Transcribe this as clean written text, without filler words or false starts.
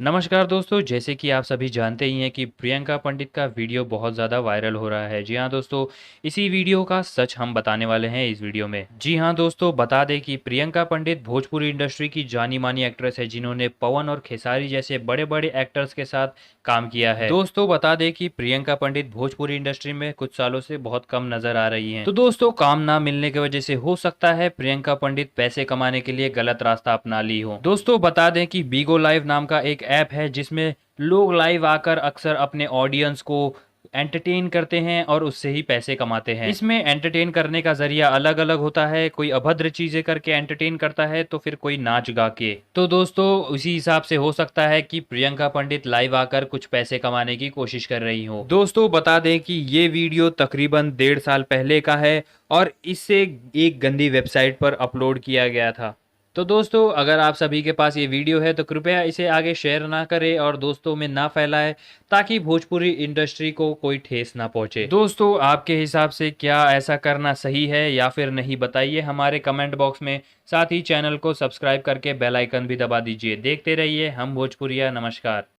नमस्कार दोस्तों, जैसे कि आप सभी जानते ही हैं कि प्रियंका पंडित का वीडियो बहुत ज़्यादा वायरल हो रहा है। जी हाँ दोस्तों, इसी वीडियो का सच हम बताने वाले हैं इस वीडियो में। जी हाँ दोस्तों, बता दें कि प्रियंका पंडित भोजपुरी इंडस्ट्री की जानी-मानी एक्ट्रेस है, जिन्होंने पवन और खेसारी जैसे बड़े-बड़े एक्टर्स के साथ काम किया है। दोस्तों बता दें कि प्रियंका पंडित भोजपुरी इंडस्ट्री में कुछ सालों से बहुत कम नज़र आ रही हैं। तो दोस्तों, काम ना मिलने की वजह से हो सकता है प्रियंका पंडित पैसे कमाने के लिए गलत रास्ता अपना ली हो। दोस्तों बता दें कि बीगो लाइव नाम का एक ऐप है, जिसमें लोग लाइव आकर अक्सर अपने ऑडियंस को एंटरटेन करते हैं और उससे ही पैसे कमाते हैं। इसमें एंटरटेन करने का जरिया अलग अलग होता है, कोई अभद्र चीजें करके एंटरटेन करता है तो फिर कोई नाच गा के। तो दोस्तों उसी हिसाब से हो सकता है कि प्रियंका पंडित लाइव आकर कुछ पैसे कमाने की कोशिश कर रही हो। दोस्तों बता दें कि ये वीडियो तकरीबन 1.5 साल पहले का है और इससे एक गंदी वेबसाइट पर अपलोड किया गया था। तो दोस्तों अगर आप सभी के पास ये वीडियो है तो कृपया इसे आगे शेयर ना करें और दोस्तों में ना फैलाएं, ताकि भोजपुरी इंडस्ट्री को कोई ठेस ना पहुंचे। दोस्तों आपके हिसाब से क्या ऐसा करना सही है या फिर नहीं, बताइए हमारे कमेंट बॉक्स में। साथ ही चैनल को सब्सक्राइब करके बेल आइकन भी दबा दीजिए। देखते रहिए हम भोजपुरिया। नमस्कार।